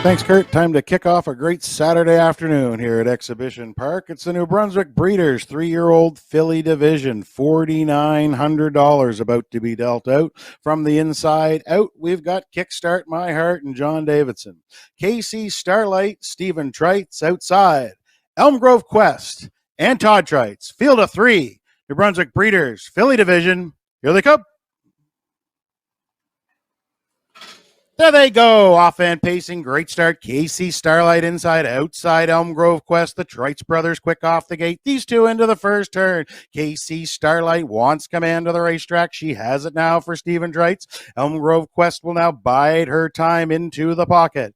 Thanks, Kurt. Time to kick off a great Saturday afternoon here at Exhibition Park. It's the New Brunswick Breeders 3-year-old filly division, $4,900 about to be dealt out. From the inside out, we've got Kickstart My Heart and John Davidson. KC Starlight, Stephen Trites outside. Elm Grove Quest and Todd Trites. Field of 3. New Brunswick Breeders, filly division. Here they come. There they go, off-hand pacing, great start. KC Starlight inside, outside Elm Grove Quest. The Trites brothers quick off the gate. These two into the first turn. KC Starlight wants command of the racetrack. She has it now for Stephen Trites. Elm Grove Quest will now bide her time into the pocket.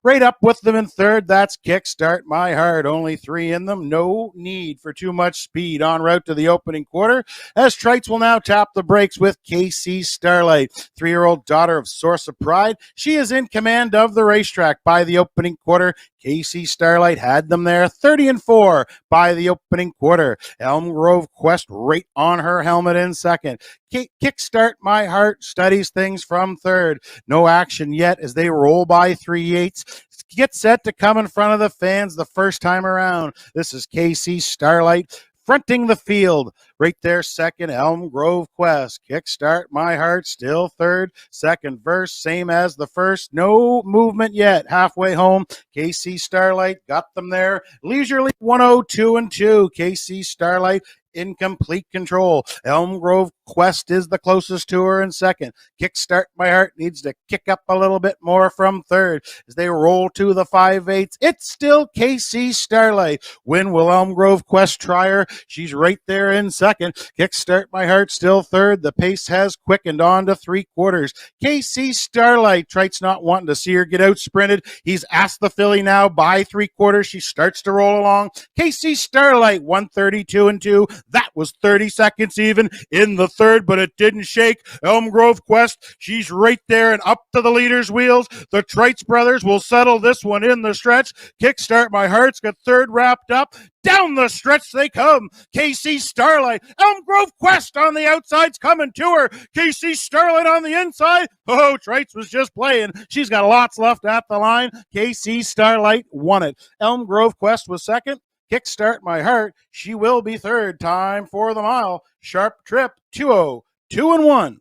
Right up with them in third, that's Kickstart My Heart. Only 3 in them. No need for too much speed en route to the opening quarter, as Trites will now tap the brakes with KC Starlight. 3-year-old daughter of Source of Pride. She is in command of the racetrack by the opening quarter. KC Starlight had them there 30-4 by the opening quarter. Elm Grove Quest right on her helmet in second. Kickstart My Heart studies things from third. No action yet as they roll by 3/8. Get set to come in front of the fans the first time around. This is KC Starlight fronting the field. Right there, second, Elm Grove Quest. Kickstart My Heart, still third. Second verse, same as the first. No movement yet. Halfway home, KC Starlight got them there. Leisurely 102-2. KC Starlight in complete control. Elm Grove Quest is the closest to her in second. Kickstart My Heart needs to kick up a little bit more from third as they roll to the 5/8. It's still KC Starlight. When will Elm Grove Quest try her? She's right there in second. Kickstart My Heart still third. The pace has quickened on to 3/4. KC Starlight, Trites not wanting to see her get out sprinted. He's asked the filly now by 3/4. She starts to roll along. KC Starlight 132-2. That was 30 seconds even in the third, but it didn't shake. Elm Grove Quest, she's right there and up to the leader's wheels. The Trites brothers will settle this one in the stretch. Kickstart My Heart's got third wrapped up. Down the stretch they come. KC Starlight. Elm Grove Quest on the outside's coming to her. KC Starlight on the inside. Oh, Trites was just playing. She's got lots left at the line. KC Starlight won it. Elm Grove Quest was second. Kickstart My Heart, she will be third. Time for the mile. Sharp Trip, 2-0, 2-1.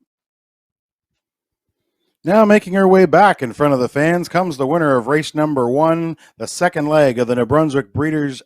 Now making her way back in front of the fans comes the winner of race number 1, the second leg of the New Brunswick Breeders'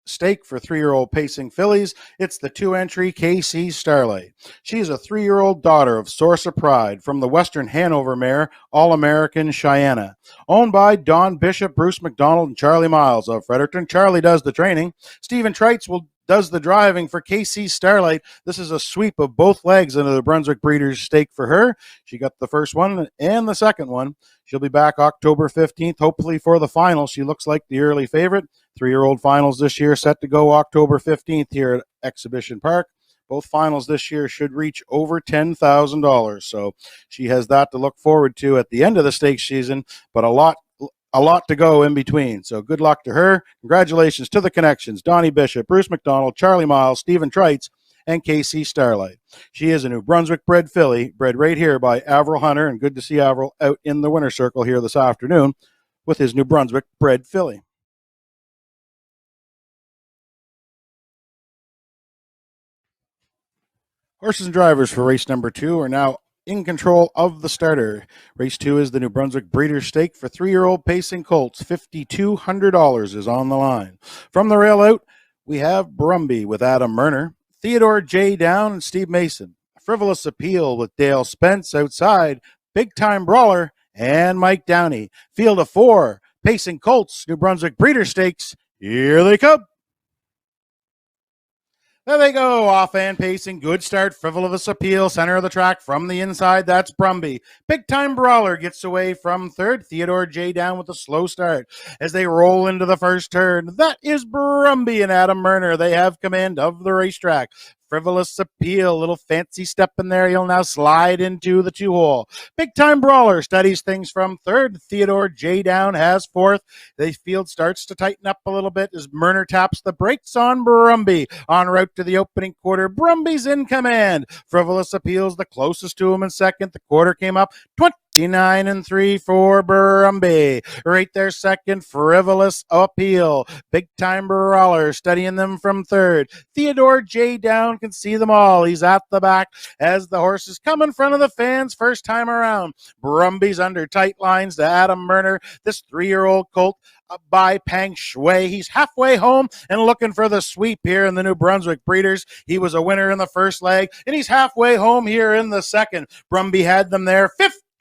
Stake for 3-year-old pacing fillies. It's the 2-entry KC Starlight. She's a 3-year-old daughter of Source of Pride from the Western Hanover mare, All-American Cheyenne. Owned by Don Bishop, Bruce McDonald, and Charlie Miles of Fredericton. Charlie does the training. Stephen Trites does the driving for KC Starlight. This is a sweep of both legs into the Brunswick Breeders' Stake for her. She got the first one and the second one. She'll be back October 15th, hopefully for the final. She looks like the early favorite. 3-year-old finals this year set to go October 15th here at Exhibition Park. Both finals this year should reach over $10,000. So she has that to look forward to at the end of the stakes season, but a lot to go in between. So good luck to her. Congratulations to the connections, Donnie Bishop, Bruce McDonald, Charlie Miles, Stephen Trites, and KC Starlight. She is a New Brunswick-bred filly, bred right here by Avril Hunter, and good to see Avril out in the winner's circle here this afternoon with his New Brunswick-bred filly. Horses and drivers for race number 2 are now in control of the starter. Race 2 is the New Brunswick Breeders' Stake for 3-year-old pacing colts. $5,200 is on the line. From the rail out, we have Brumby with Adam Murner, Theodore J. Down, and Steve Mason. Frivolous Appeal with Dale Spence outside, Big Time Brawler, and Mike Downey. Field of 4, pacing colts, New Brunswick Breeders' Stakes. Here they come. There they go, off-hand pacing, good start, Frivolous Appeal, center of the track from the inside, that's Brumby. Big Time Brawler gets away from third, Theodore J. Down with a slow start. As they roll into the first turn, that is Brumby and Adam Murner. They have command of the racetrack. Frivolous Appeal, little fancy step in there. He'll now slide into the 2-hole. Big Time Brawler studies things from third. Theodore J. Down has fourth. The field starts to tighten up a little bit as Murner taps the brakes on Brumby. En route to the opening quarter, Brumby's in command. Frivolous Appeal's the closest to him in second. The quarter came up 20 29-3 for Brumby. Right there, second, Frivolous Appeal. Big Time Brawler studying them from third. Theodore J. Down can see them all. He's at the back as the horses come in front of the fans first time around. Brumby's under tight lines to Adam Murner. This 3-year-old colt by Pang Shui. He's halfway home and looking for the sweep here in the New Brunswick Breeders. He was a winner in the first leg, and he's halfway home here in the second. Brumby had them there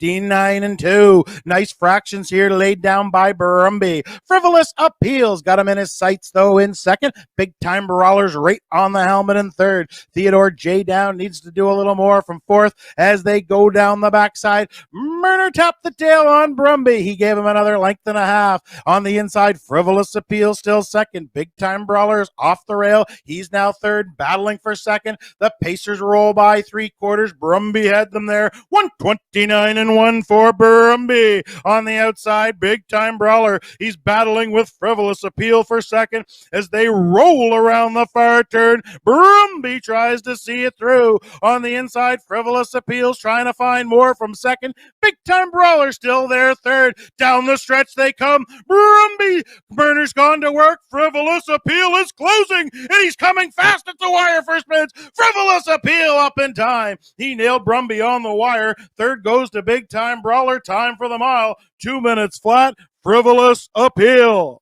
59-2. Nice fractions here laid down by Brumby. Frivolous Appeals got him in his sights, though, in second. Big Time Brawlers right on the helmet in third. Theodore J. Down needs to do a little more from fourth as they go down the backside. Murner tapped the tail on Brumby. He gave him another length and a half. On the inside, Frivolous Appeal still second. Big Time Brawlers off the rail. He's now third, battling for second. The Pacers roll by 3/4. Brumby had them there. 129-1 for Brumby. On the outside, Big Time Brawler. He's battling with Frivolous Appeal for second as they roll around the far turn. Brumby tries to see it through. On the inside, Frivolous Appeal's trying to find more from second. Big Time Brawler still there third. Down the stretch they come. Brumby. Murner's gone to work. Frivolous Appeal is closing, and he's coming fast at the wire first minutes. Frivolous Appeal up in time. He nailed Brumby on the wire. Third goes to Big Time Brawler. Time for the mile. 2 minutes flat. Frivolous Appeal.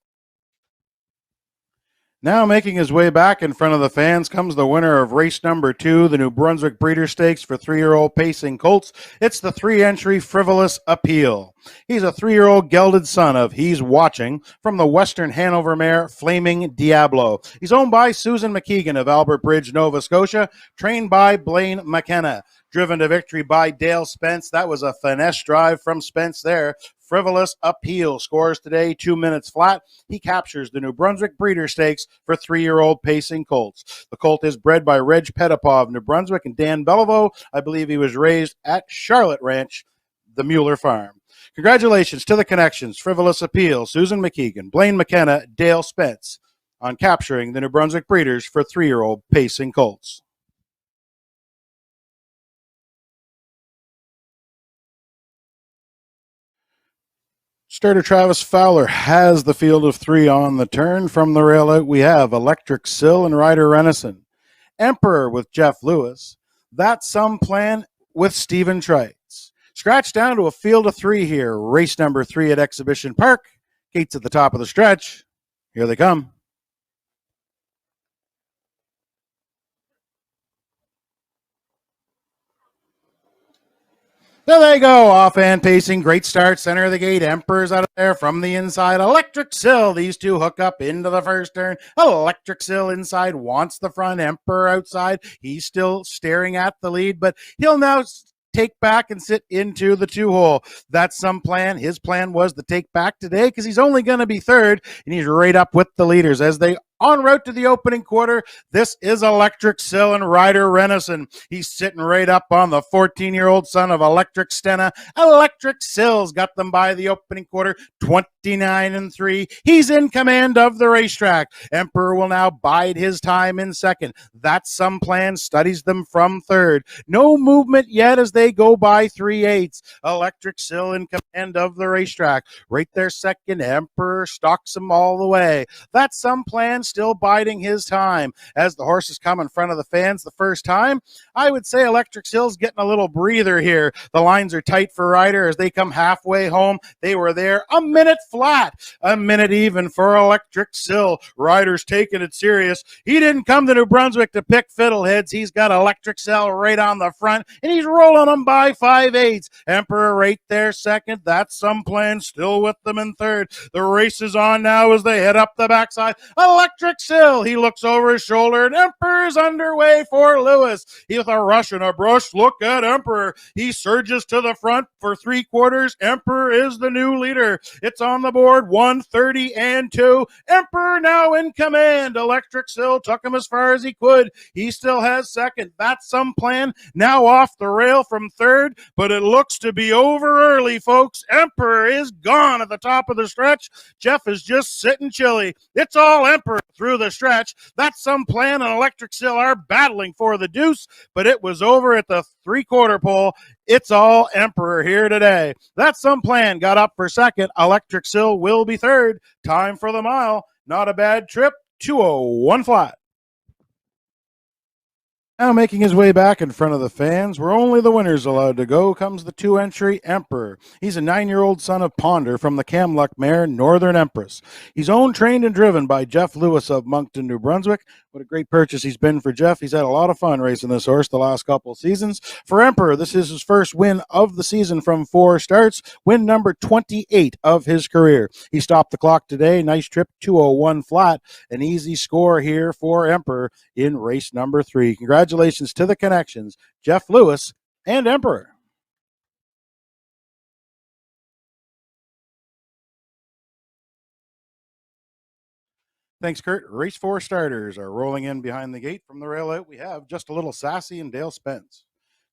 Now making his way back in front of the fans comes the winner of race number 2, the New Brunswick Breeder Stakes for 3-year-old pacing colts. It's the 3-entry Frivolous Appeal. He's a 3-year-old gelded son of He's Watching from the Western Hanover mare Flaming Diablo. He's owned by Susan McKeegan of Albert Bridge, Nova Scotia, trained by Blaine McKenna. Driven to victory by Dale Spence. That was a finesse drive from Spence there. Frivolous Appeal scores today 2 minutes flat. He captures the New Brunswick Breeder Stakes for 3-year-old pacing colts. The colt is bred by Reg Pettipaw of New Brunswick and Dan Beliveau. I believe he was raised at Charlotte Ranch, the Mueller Farm. Congratulations to the connections, Frivolous Appeal, Susan McKeegan, Blaine McKenna, Dale Spence, on capturing the New Brunswick Breeders for 3-year-old pacing colts. Starter Travis Fowler has the field of 3 on the turn. From the rail out, we have Electric Sill and Ryder Renison. Emperor with Jeff Lewis. That's Some Plan with Stephen Trites. Scratch down to a field of 3 here. Race number 3 at Exhibition Park. Gates at the top of the stretch. Here they come. There they go, off-hand pacing, great start, center of the gate, Emperor's out of there from the inside, Electric Sill, these two hook up into the first turn, Electric Sill inside, wants the front, Emperor outside, he's still staring at the lead, but he'll now take back and sit into the 2-hole. That's Some Plan. His plan was to take back today because he's only going to be third, and he's right up with the leaders as they en route to the opening quarter. This is Electric Sill and Ryder Renison. He's sitting right up on the 14-year-old son of Electric Stena. Electric Sill's got them by the opening quarter, 29-3. He's in command of the racetrack. Emperor will now bide his time in second. That's Some Plan, studies them from third. No movement yet as they go by 3/8. Electric Sill in command of the racetrack. Right there second, Emperor stalks him all the way. That's Some Plan, still biding his time. As the horses come in front of the fans the first time, I would say Electric Sill's getting a little breather here. The lines are tight for Ryder as they come halfway home. They were there a minute flat, a minute even for Electric Sill. Ryder's taking it serious. He didn't come to New Brunswick to pick fiddleheads. He's got Electric Sill right on the front, and he's rolling them by 5/8. Emperor right there second. That's Some Plan, still with them in third. The race is on now as they head up the backside. Electric Sill, he looks over his shoulder, and Emperor's underway for Lewis. He with a rush and a brush. Look at Emperor. He surges to the front for 3/4. Emperor is the new leader. It's on the board, 130-2. Emperor now in command. Electric Sill took him as far as he could. He still has second. That's Some Plan, now off the rail from third, but it looks to be over early, folks. Emperor is gone at the top of the stretch. Jeff is just sitting chilly. It's all Emperor. through the stretch. That's Some Plan and Electric Still are battling for the deuce, but it was over at the 3/4 pole. It's all Emperor here today. That's Some Plan got up for second. Electric Still will be third. Time for the mile. Not a bad trip. 2:01 flat. Now making his way back in front of the fans, where only the winners allowed to go, comes the 2-entry Emperor. He's a 9-year-old son of Ponder from the Kamluk mare Northern Empress. He's owned, trained, and driven by Jeff Lewis of Moncton, New Brunswick. What a great purchase he's been for Jeff. He's had a lot of fun racing this horse the last couple of seasons. For Emperor, this is his first win of the season from 4 starts, win number 28 of his career. He stopped the clock today. Nice trip, 2:01 flat. An easy score here for Emperor in race number 3. Congratulations to the connections, Jeff Lewis and Emperor. Thanks, Kurt. Race 4 starters are rolling in behind the gate. From the rail out, we have Just a Little Sassy and Dale Spence.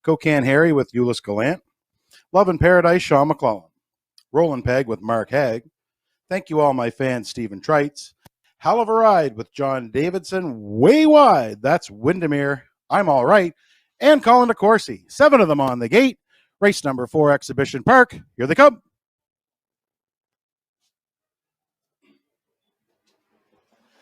Cocan Harry with Euless Gallant. Love in Paradise, Sean McClellan. Rollin' Peg with Mark Haig. Thank you all, my fans, Stephen Trites. Hell of a Ride with John Davidson. Way Wide, that's Windermere. I'm All Right. And Colin DeCourcy. 7 of them on the gate. Race number 4, Exhibition Park. Here they come.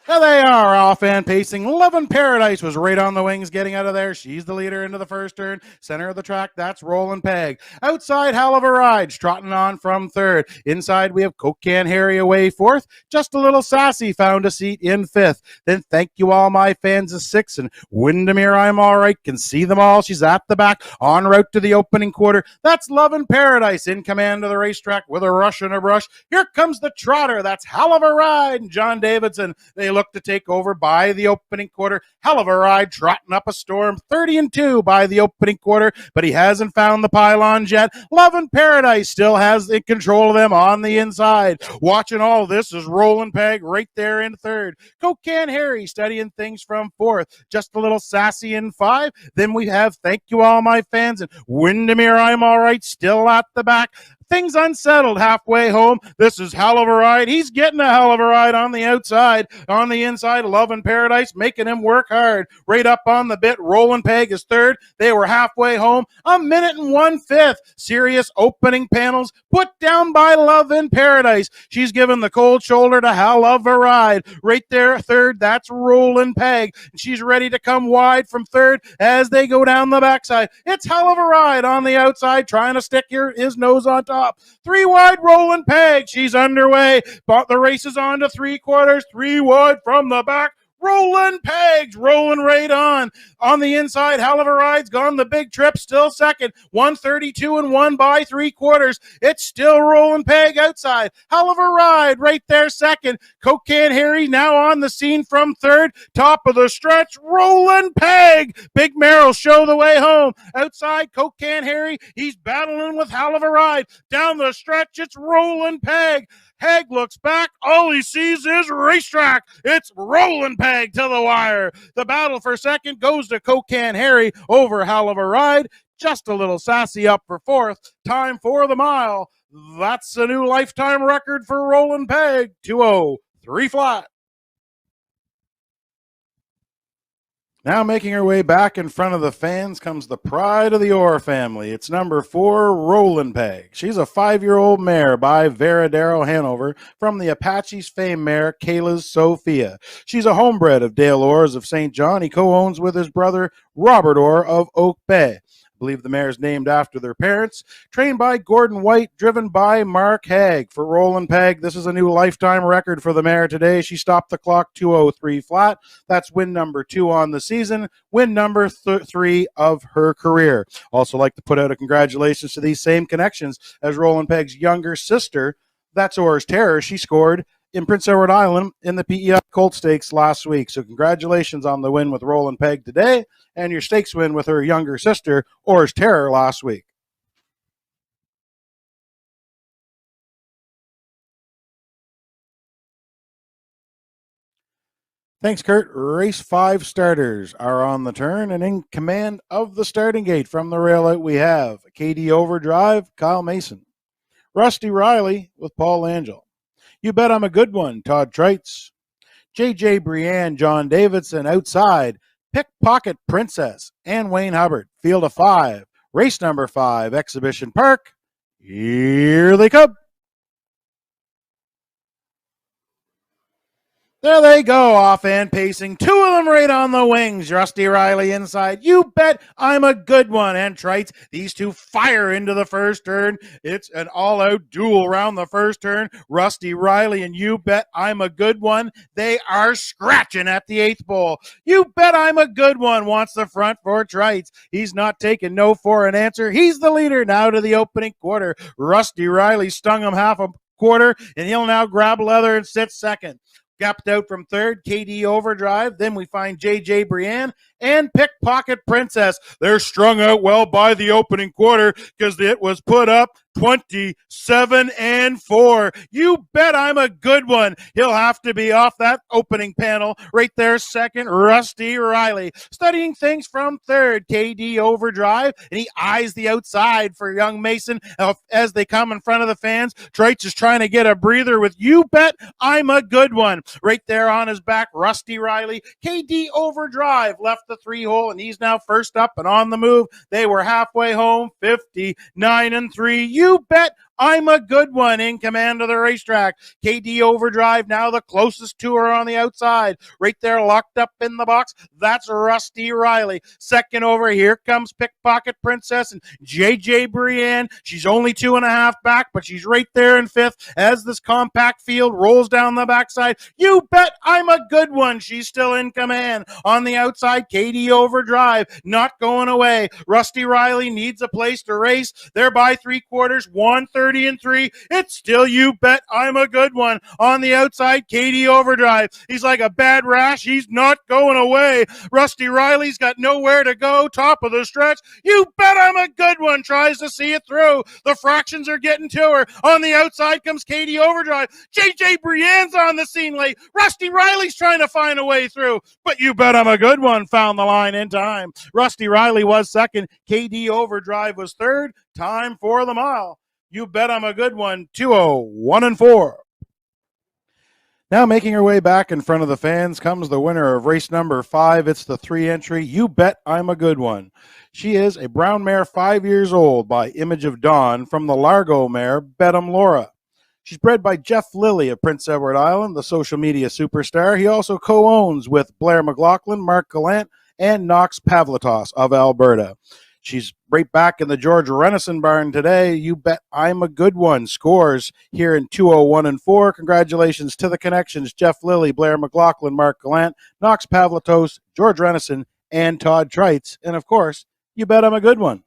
There they are, off and pacing. Love in Paradise was right on the wings, getting out of there. She's the leader into the first turn. Center of the track, that's Rollin' Peg. Outside, Hell of a Ride, trotting on from third. Inside, we have Cocan Harry away fourth. Just a Little Sassy found a seat in fifth. Then Thank You All My Fans is 6, and Windermere, I'm All Right, can see them all. She's at the back, en route to the opening quarter. That's Love in Paradise in command of the racetrack with a rush and a brush. Here comes the trotter, that's Hell of a Ride, and John Davidson. They look to take over by the opening quarter. Hell of a Ride, trotting up a storm, 30-2 by the opening quarter, but he hasn't found the pylons yet. Love in Paradise still has the control of them on the inside. Watching all this is Rollin' Peg right there in third. Cocan Harry studying things from fourth. Just a Little Sassy in 5. Then we have Thank You All My Fans and Windermere, I'm All Right, still at the back. Things unsettled halfway home. This is Hell of a Ride. He's getting a hell of a ride on the outside. On the inside, Love in Paradise making him work hard. Right up on the bit, Rollin' Peg is third. They were halfway home. 1 minute and 1/5. Serious opening panels put down by Love in Paradise. She's given the cold shoulder to Hell of a Ride. Right there, third, that's Rollin' Peg. She's ready to come wide from third as they go down the backside. It's Hell of a Ride on the outside, trying to stick his nose on top. 3 wide, Rollin' Peg. She's underway. But the race is on to 3/4. 3 wide from the back. Rollin' Pegs, rolling right on. On the inside, Hell of a Ride's gone the big trip, still second. 132 and 1 by 3/4. It's still Rollin' Peg outside. Hell of a Ride right there second. Cocan Harry now on the scene from third. Top of the stretch, Rollin' Peg. Big Merrill show the way home. Outside, Cocan Harry, he's battling with Hell of a Ride. Down the stretch, it's Rollin' Peg. Haig looks back. All he sees is racetrack. It's Rollin' Peg to the wire. The battle for second goes to Cocan Harry over Hell of a Ride. Just a Little Sassy up for fourth. Time for the mile. That's a new lifetime record for Rollin' Peg. 2:03 flat. Now making her way back in front of the fans comes the pride of the Orr family. It's number 4, Rollin' Peg. She's a 5-year-old mare by Veradero Hanover from the Apache's famed mare, Kayla's Sophia. She's a homebred of Dale Orr's of St. John. He co-owns with his brother, Robert Orr of Oak Bay. I believe the mare is named after their parents. Trained by Gordon White, driven by Mark Haig. For Rollin' Peg, this is a new lifetime record for the mare today. She stopped the clock 2:03 flat. That's win number 2 on the season, win number 3 of her career. Also like to put out a congratulations to these same connections as Rollin' Peg's younger sister. That's Orr's Terror. She scored in Prince Edward Island in the PEI Colt Stakes last week. So congratulations on the win with Rollin' Peg today and your stakes win with her younger sister, Orr's Terror, last week. Thanks, Kurt. Race 5 starters are on the turn, and in command of the starting gate from the rail out we have KD Overdrive, Kyle Mason. Rusty Riley with Paul Angel. You Bet I'm a Good One, Todd Trites. JJ Brienne, John Davidson outside. Pickpocket Princess and Wayne Hubbard. Field of 5. Race number 5, Exhibition Park. Here they come. There they go, off and pacing. 2 of them right on the wings. Rusty Riley inside. You bet I'm a good one. And Trites, these two fire into the first turn. It's an all-out duel around the first turn. Rusty Riley and You Bet I'm a Good One. They are scratching at the 8th pole. You Bet I'm a Good One wants the front for Trites. He's not taking no for an answer. He's the leader now to the opening quarter. Rusty Riley stung him half a quarter, and he'll now grab leather and sit second. Gapped out from third, KD Overdrive. Then we find JJ Brienne and Pickpocket Princess. They're strung out well by the opening quarter because it was put up 27-4. You bet I'm a good one. He'll have to be off that opening panel. Right there, second, Rusty Riley. Studying things from third, KD Overdrive, and he eyes the outside for young Mason as they come in front of the fans. Trites is trying to get a breather with You Bet I'm a Good One. Right there on his back, Rusty Riley. KD Overdrive left the 3-hole, and he's now first up and on the move. They were halfway home, 59-3. You Bet I'm a Good One in command of the racetrack. KD Overdrive now the closest to her on the outside. Right there locked up in the box. That's Rusty Riley. Second over, here comes Pickpocket Princess and JJ Brienne. She's only 2.5 back, but she's right there in 5th as this compact field rolls down the backside. You Bet I'm a Good One. She's still in command. On the outside, KD Overdrive not going away. Rusty Riley needs a place to race. They're by 3/4, 1:30-3. It's still You Bet I'm a Good One. On the outside, KD Overdrive. He's like a bad rash. He's not going away. Rusty Riley's got nowhere to go. Top of the stretch. You Bet I'm a Good One. Tries to see it through. The fractions are getting to her. On the outside comes KD Overdrive. JJ Brienne's on the scene late. Rusty Riley's trying to find a way through. But You Bet I'm a Good One found the line in time. Rusty Riley was second. KD Overdrive was third. Time for the mile. You Bet I'm a Good One, 2:01-4. Now making her way back in front of the fans comes the winner of race number 5. It's the 3 entry, You Bet I'm a Good One. She is a brown mare 5 years old by Image of Dawn from the Largo mare, Bedham Laura. She's bred by Jeff Lilly of Prince Edward Island, the social media superstar. He also co-owns with Blair McLaughlin, Mark Gallant, and Knox Pavlatos of Alberta. She's right back in the George Renison barn today. You Bet I'm a Good One scores here in 2:01-4. Congratulations to the connections, Jeff Lilly, Blair McLaughlin, Mark Gallant, Knox Pavlatos, George Renison, and Todd Trites. And of course, You Bet I'm a Good One.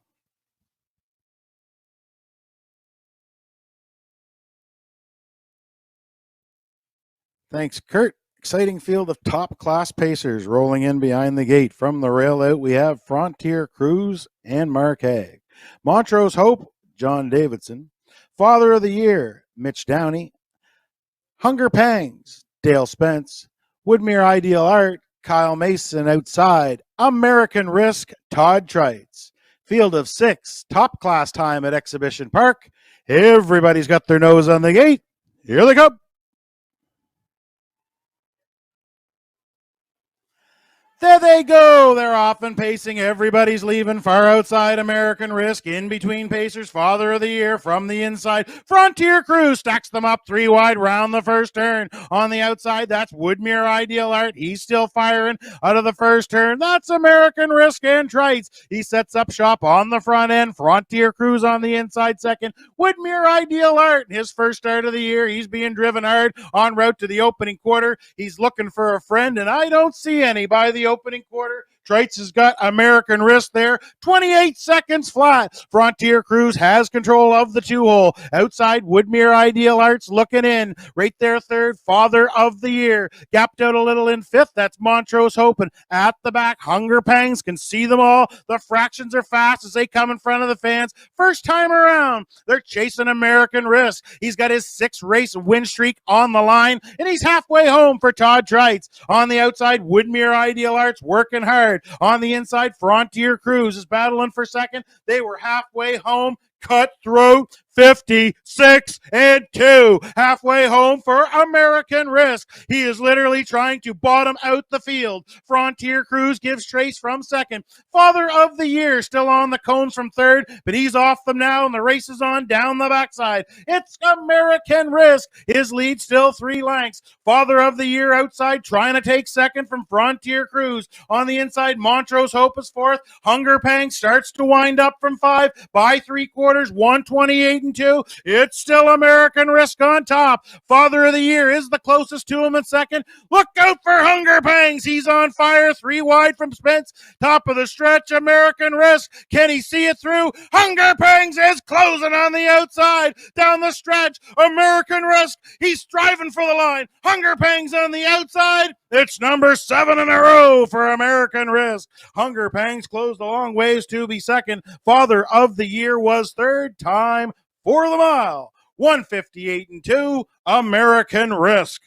Thanks, Kurt. Exciting field of top-class pacers rolling in behind the gate. From the rail out, we have Frontier Cruise and Mark Haig. Montrose Hope, John Davidson. Father of the Year, Mitch Downey. Hunger Pangs, Dale Spence. Woodmere Ideal Art, Kyle Mason outside. American Risk, Todd Trites. Field of 6, top-class time at Exhibition Park. Everybody's got their nose on the gate. Here they come. There they go. They're off and pacing. Everybody's leaving. Far outside, American Risk. In between pacers, Father of the Year from the inside. Frontier Cruise stacks them up 3 wide round the first turn. On the outside, that's Woodmere Ideal Art. He's still firing out of the first turn. That's American Risk and Trites. He sets up shop on the front end. Frontier Cruise on the inside second. Woodmere Ideal Art, his first start of the year. He's being driven hard en route to the opening quarter. He's looking for a friend, and I don't see any by the opening quarter. Trites has got American Risk there. 28 seconds flat. Frontier Cruise has control of the 2-hole. Outside, Woodmere Ideal Arts looking in. Right there, third, Father of the Year. Gapped out a little in 5th. That's Montrose Hope. And at the back, Hunger Pangs can see them all. The fractions are fast as they come in front of the fans. First time around, they're chasing American Risk. He's got his 6-race win streak on the line, and he's halfway home for Todd Trites. On the outside, Woodmere Ideal Arts working hard. On the inside, Frontier Cruise is battling for second. They were halfway home. cutthroat 56-2. Halfway home for American Risk. He is literally trying to bottom out the field. Frontier Cruise gives chase from second. Father of the Year still on the cones from third, but he's off them now and the race is on down the backside. It's American Risk. His lead still 3 lengths. Father of the Year outside trying to take second from Frontier Cruise. On the inside, Montrose Hope is fourth. Hunger Pang starts to wind up from 5 by 3/4, 128-2. It's still American Risk on top. Father of the Year is the closest to him in second. Look out for Hunger Pangs. He's on fire. 3 wide from Spence. Top of the stretch, American Risk. Can he see it through? Hunger Pangs is closing on the outside. Down the stretch, American Risk. He's striving for the line. Hunger Pangs on the outside. It's number 7 in a row for American Risk. Hunger Pangs closed a long ways to be second. Father of the Year was third. Time for the mile. 158-2, American Risk.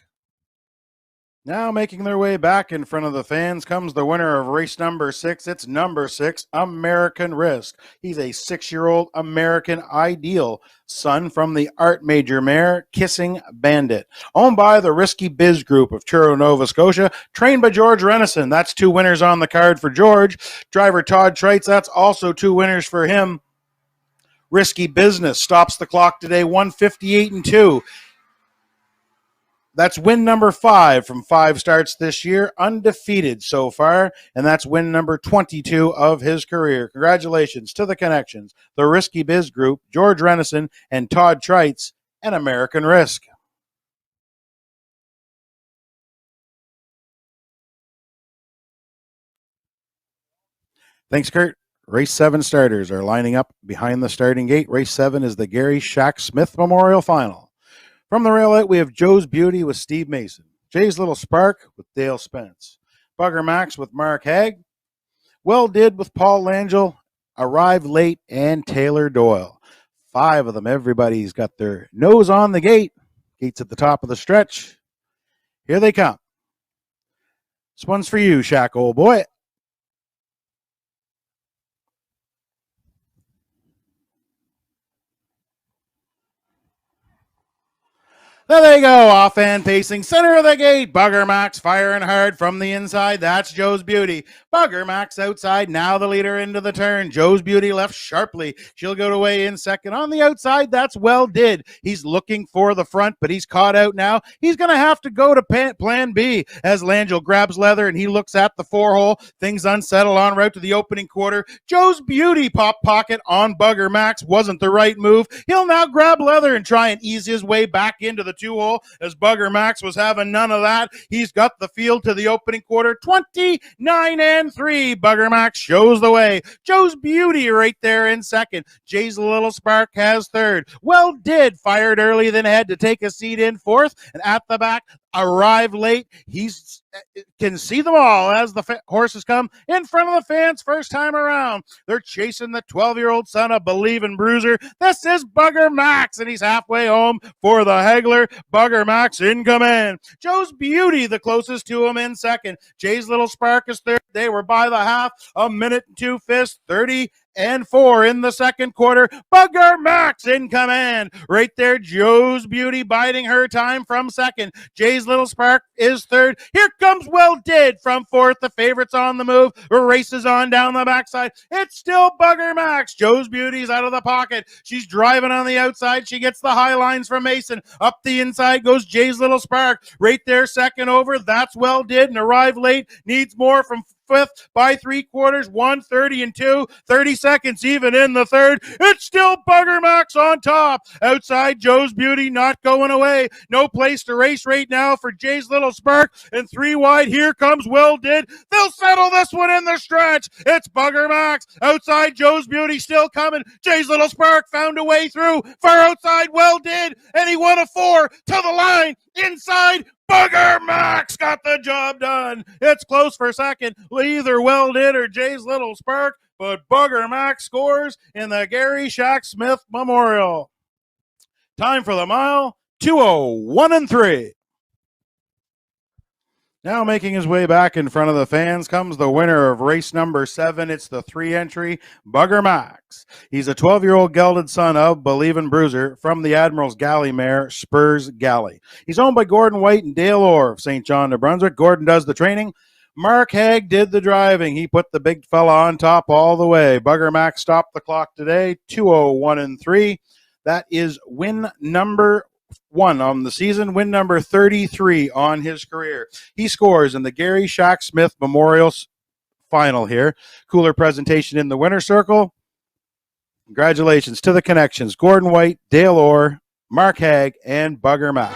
Now making their way back in front of the fans comes the winner of race number 6. It's number 6, American Risk. He's a 6-year-old American Ideal, son from the art major mare, Kissing Bandit. Owned by the Risky Biz Group of Truro, Nova Scotia. Trained by George Renison. That's 2 winners on the card for George. Driver Todd Treitz, that's also 2 winners for him. Risky Business stops the clock today, 158-2. That's win number 5 from 5 starts this year, undefeated so far, and that's win number 22 of his career. Congratulations to the connections, the Risky Biz Group, George Renison, and Todd Treitz, and American Risk. Thanks, Kurt. Race 7 starters are lining up behind the starting gate. Race 7 is the Gary Shack Smith Memorial Final. From the rail out, we have Joe's Beauty with Steve Mason, Jay's Little Spark with Dale Spence, Bugger Max with Mark Haig, Well Did with Paul Langell, Arrive Late, and Taylor Doyle. 5 of them. Everybody's got their nose on the gate. Gates at the top of the stretch. Here they come. This one's for you, Shack, old boy. There they go, off and pacing, center of the gate. Bugger Max firing hard from the inside. That's Joe's Beauty. Bugger Max outside, now the leader into the turn. Joe's Beauty left sharply. She'll go away in second. On the outside, that's Well Did. He's looking for the front, but he's caught out now. He's going to have to go to plan B as Langell grabs leather and he looks at the 4-hole. Things unsettle en route to the opening quarter. Joe's Beauty pop pocket on Bugger Max wasn't the right move. He'll now grab leather and try and ease his way back into the 2-hole as Bugger Max was having none of that. He's got the field to the opening quarter. 29-3. Bugger Max shows the way. Joe's Beauty right there in second. Jay's Little Spark has third. Well Did fired early, then had to take a seat in fourth. And at the back, Arrive Late. He's can see them all as the horses come in front of the fans first time around. They're chasing the 12-year-old son of Believin' Bruiser. This is Bugger Max, and he's halfway home for the Hegler. Bugger Max in command. Joe's Beauty the closest to him in second. Jay's Little Spark is third. They were by the half. 1:02 fifths, 30-4 in the second quarter. Bugger Max in command. Right there, Joe's Beauty biding her time from second. Jay's Little Spark is third. Here comes Well Did from fourth. The favorites on the move. Races on down the backside. It's still Bugger Max. Joe's Beauty's out of the pocket. She's driving on the outside. She gets the high lines from Mason. Up the inside goes Jay's Little Spark. Right there, second over. That's Well Did and Arrive Late. Needs more from fifth by 3/4, 1:30-2, 30 seconds even in the third. It's still Bugger Max on top. Outside, Joe's Beauty not going away. No place to race right now for Jay's Little Spark. And 3 wide, here comes Well Did. They'll settle this one in the stretch. It's Bugger Max. Outside, Joe's Beauty still coming. Jay's Little Spark found a way through. Far outside, Well Did. And he won a 4 to the line. Inside, Bugger Max got the job done. It's close for second. Either Well Did or Jay's Little Spark, but Bugger Max scores in the Gary Shack Smith Memorial. Time for the mile, 2:01-3. Now making his way back in front of the fans comes the winner of race number 7. It's the 3-entry Bugger Max. He's a 12-year-old gelded son of Believin' Bruiser from the Admiral's Galley mare, Spurs Galley. He's owned by Gordon White and Dale Orr of St. John, New Brunswick. Gordon does the training. Mark Haig did the driving. He put the big fella on top all the way. Bugger Max stopped the clock today, 2:01.3. That is win number 1 on the season, win number 33 on his career. He scores in the Gary Shack Smith Memorial Final here. Cooler presentation in the winner's circle. Congratulations to the connections, Gordon White, Dale Orr, Mark Haig, and Bugger Max.